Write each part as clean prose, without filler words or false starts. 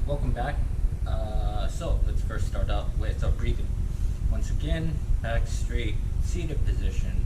Welcome back. So let's first start out with our breathing. Once again, back straight, seated position,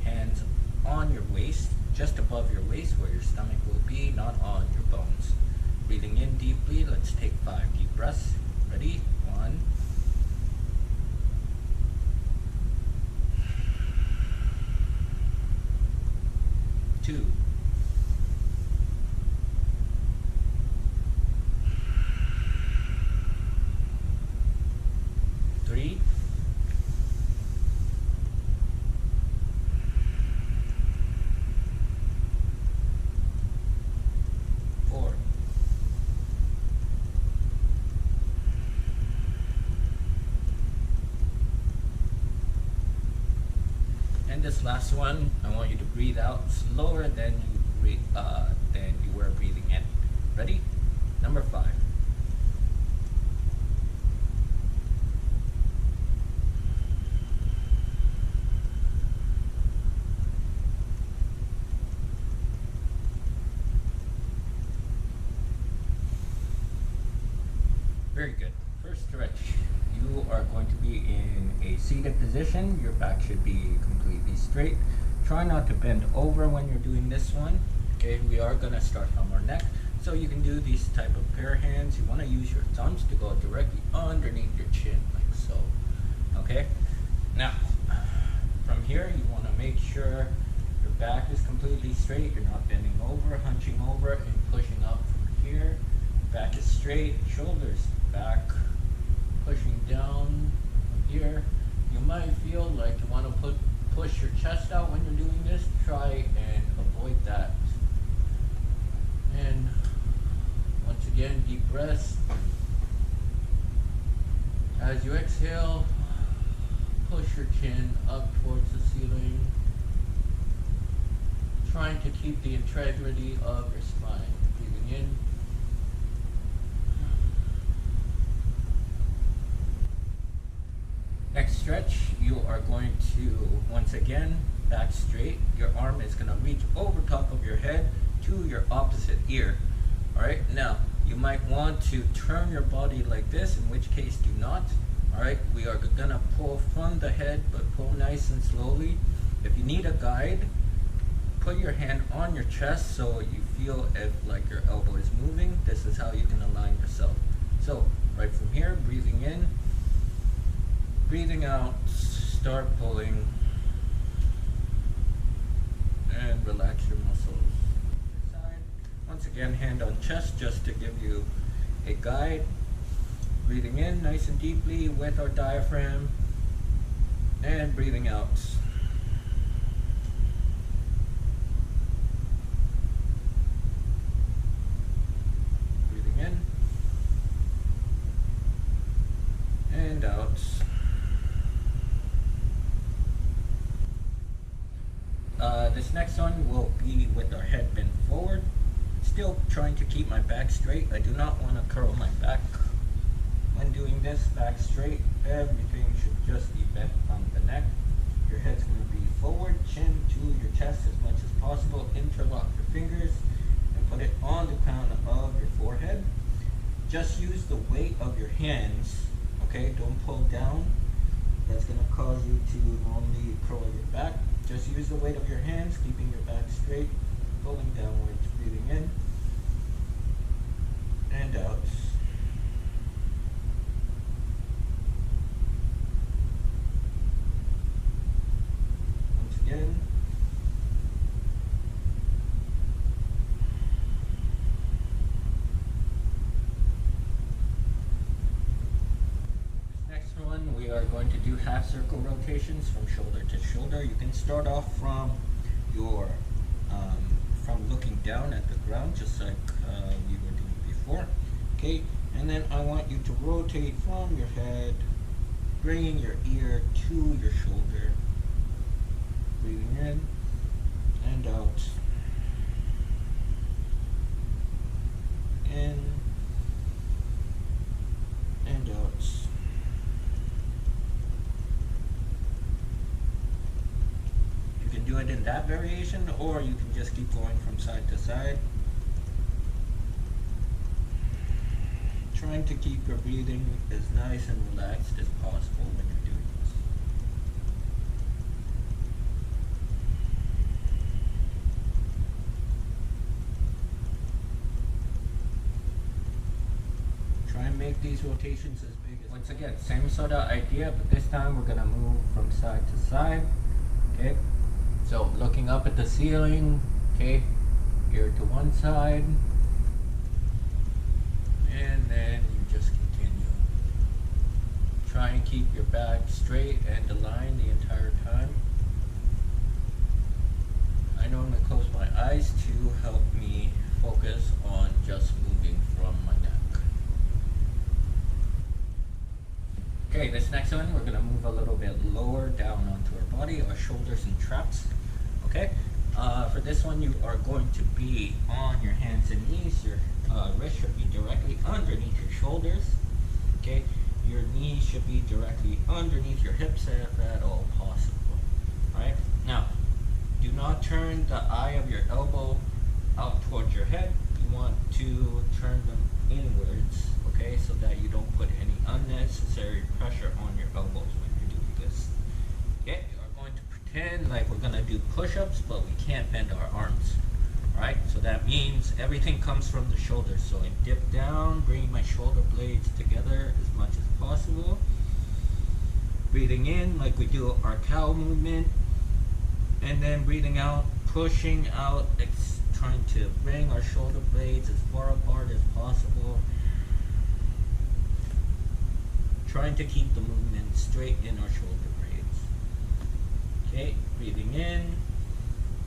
hands on your waist, just above your waist where your stomach will be, not on your bones. Breathing in deeply, let's take 5 deep breaths. Ready? 1, 2, 3, 4. And this last one, I want you to breathe out slower than you were breathing in. Ready? Number 5. Very good. First stretch. You are going to be in a seated position. Your back should be completely straight. Try not to bend over when you're doing this one. Okay, we are going to start from our neck. So you can do these type of pair hands. You want to use your thumbs to go directly underneath your chin, like so. Okay? Now, from here, you want to make sure your back is completely straight. You're not bending over, hunching over, and pushing up from here. Back is straight, shoulders back, pushing down from here. You might feel like you want to push your chest out when you're doing this. Try and avoid that. And once again, deep breaths. As you exhale, push your chin up towards the ceiling, trying to keep the integrity of your spine. Breathing in. Next stretch, you are going to, once again, back straight. Your arm is going to reach over top of your head to your opposite ear. Alright, now, you might want to turn your body like this, in which case do not. Alright, we are going to pull from the head, but pull nice and slowly. If you need a guide, put your hand on your chest so you feel if like your elbow is moving. This is how you can align yourself. So, right from here, breathing in. Breathing out, start pulling, and relax your muscles. Once again, hand on chest just to give you a guide. Breathing in nice and deeply with our diaphragm, and breathing out. Breathing in, and out. This next one will be with our head bent forward. Still trying to keep my back straight. I do not want to curl my back. When doing this, back straight, everything should just be bent on the neck. Your head's going to be forward, chin to your chest as much as possible. Interlock your fingers and put it on the crown of your forehead. Just use the weight of your hands, okay? Don't pull down. That's going to cause you to normally curl your back. Just use the weight of your hands, keeping your back straight, pulling downwards, breathing in and out. Once again. We are going to do half circle rotations from shoulder to shoulder. You can start off from your from looking down at the ground, just like we were doing before. Okay, and then I want you to rotate from your head, bringing your ear to your shoulder. Breathing in and out. In and out. Do it in that variation, or you can just keep going from side to side. trying to keep your breathing as nice and relaxed as possible when you're doing this. Try and make these rotations as big as once again, same sort of idea, but this time we're gonna move from side to side. Okay, so looking up at the ceiling, okay, ear to one side, and then you just continue. Try and keep your back straight and aligned the entire time. I normally close my eyes to help me focus on just moving from my neck. Okay, this next one, we're going to move a little bit lower down onto our body, our shoulders and traps. Okay, for this one, you are going to be on your hands and knees. Your wrist should be directly underneath your shoulders. Okay, your knees should be directly underneath your hips if at all possible. Alright, now, do not turn the eye of your elbow out towards your head. You want to turn them inwards, okay, so that you don't put any unnecessary pressure on your elbows when you're doing this. Okay, we are going to pretend like we're going to do push-ups, but we can't bend our arms. Right, so that means everything comes from the shoulders. So I dip down, bringing my shoulder blades together as much as possible. Breathing in like we do our cow movement, and then breathing out, pushing out, trying to bring our shoulder blades as far apart as possible. Trying to keep the movement straight in our shoulder blades. Okay, breathing in,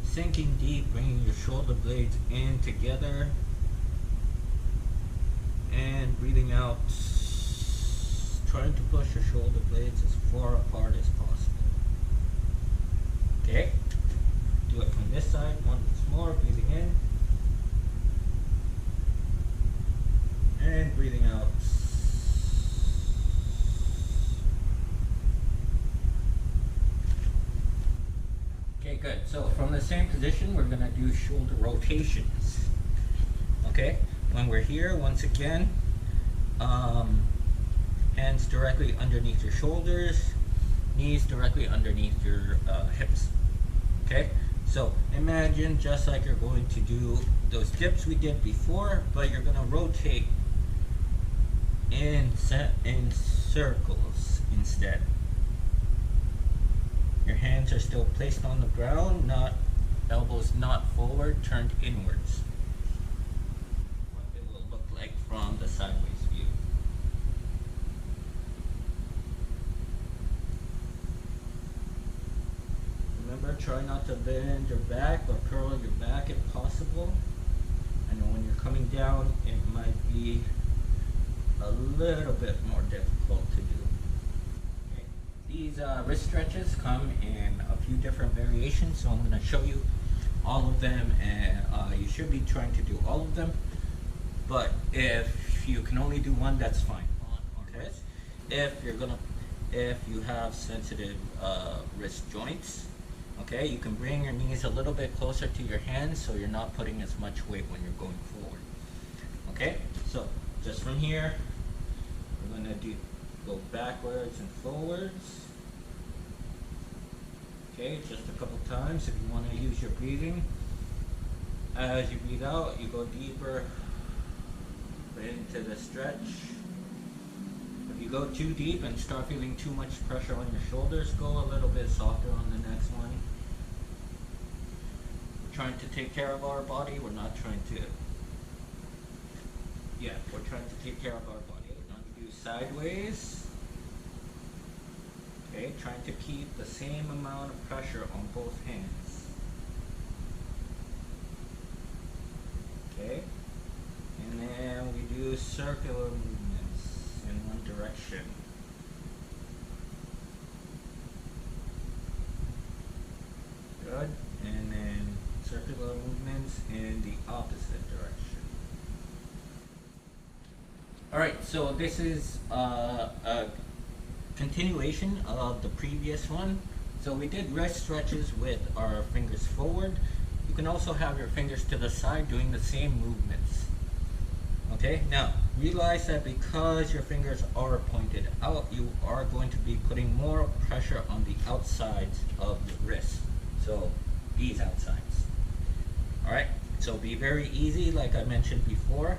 sinking deep, bringing your shoulder blades in together, and breathing out, trying to push your shoulder blades as far apart as possible. Okay, do it from this side once more, breathing in, and breathing out. Okay, good. So from the same position, we're going to do shoulder rotations. Okay, when we're here, once again, hands directly underneath your shoulders, knees directly underneath your hips. Okay, so imagine just like you're going to do those dips we did before, but you're going to rotate in circles instead. Your hands are still placed on the ground, not elbows not forward, turned inwards. What it will look like from the sideways view. Remember, try not to bend your back or curl your back if possible. I know when you're coming down, it might be a little bit more difficult to do. These wrist stretches come in a few different variations, so I'm going to show you all of them, and you should be trying to do all of them, but if you can only do one, that's fine. Okay. If you have sensitive wrist joints, okay, you can bring your knees a little bit closer to your hands so you're not putting as much weight when you're going forward. Okay, so just from here, we're going to go backwards and forwards. Okay, just a couple times if you want to use your breathing. As you breathe out, you go deeper into the stretch. If you go too deep and start feeling too much pressure on your shoulders, go a little bit softer on the next one. We're trying to take care of our body. We're not trying to, we're trying to take care of our body. We're going to do sideways. Okay, trying to keep the same amount of pressure on both hands. Okay, and then we do circular movements in one direction. Good, and then circular movements in the opposite direction. Alright, so this is a continuation of the previous one. So we did wrist stretches with our fingers forward. You can also have your fingers to the side doing the same movements. Okay, now realize that because your fingers are pointed out, you are going to be putting more pressure on the outsides of the wrist. So these outsides. Alright, so be very easy, like I mentioned before.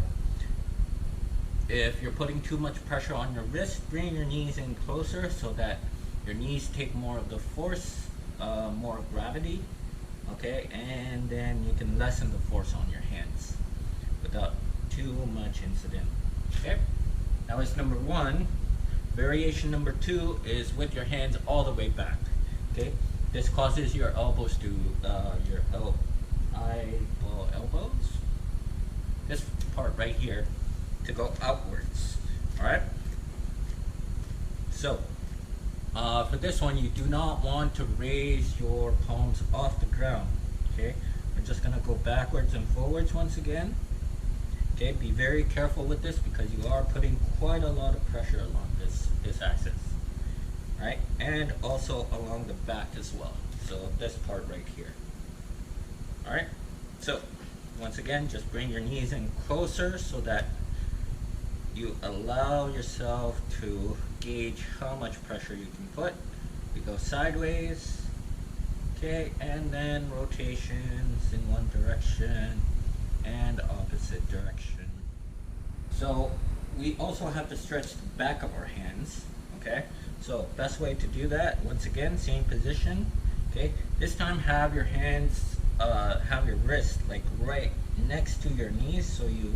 If you're putting too much pressure on your wrist, bring your knees in closer so that your knees take more of the force, more gravity. Okay, and then you can lessen the force on your hands without too much incident. Okay, that was number one. Variation number two is with your hands all the way back. Okay, this causes your elbows to eyeball elbows, this part right here, to go outwards. All right. So for this one, you do not want to raise your palms off the ground. Okay, we're just gonna go backwards and forwards once again. Okay, be very careful with this because you are putting quite a lot of pressure along this axis, right? And also along the back as well. So this part right here. All right. So once again, just bring your knees in closer so that you allow yourself to gauge how much pressure you can put. We go sideways. Okay, and then rotations in one direction and opposite direction. So we also have to stretch the back of our hands. Okay, so best way to do that, once again, same position. Okay, this time have your hands, have your wrist like right next to your knees so you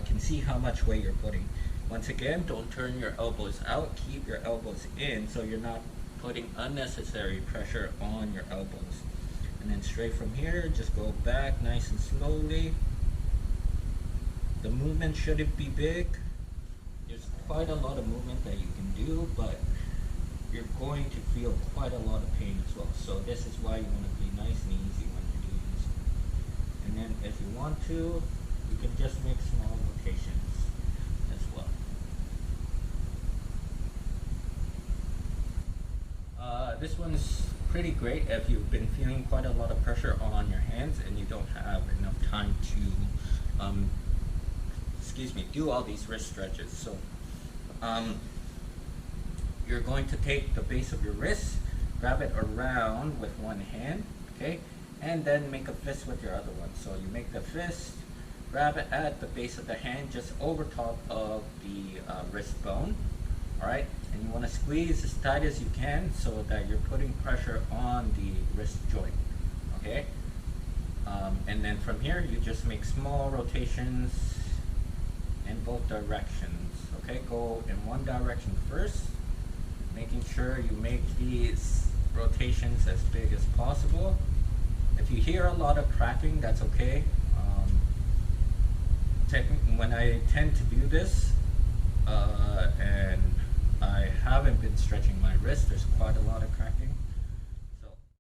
can see how much weight you're putting. Once again, don't turn your elbows out, keep your elbows in so you're not putting unnecessary pressure on your elbows. And then straight from here, just go back nice and slowly. The movement shouldn't be big. There's quite a lot of movement that you can do, but you're going to feel quite a lot of pain as well. So this is why you want to be nice and easy when you're doing this. And then if you want to, you can just make small rotations as well. This one's pretty great if you've been feeling quite a lot of pressure on your hands and you don't have enough time to do all these wrist stretches. So you're going to take the base of your wrist, grab it around with one hand, okay, and then make a fist with your other one. So you make the fist, grab it at the base of the hand, just over top of the wrist bone. All right, and you want to squeeze as tight as you can so that you're putting pressure on the wrist joint. Okay, and then from here you just make small rotations in both directions. Okay, go in one direction first, making sure you make these rotations as big as possible. If you hear a lot of cracking, that's okay. When I tend to do this and I haven't been stretching my wrist, there's quite a lot of cracking.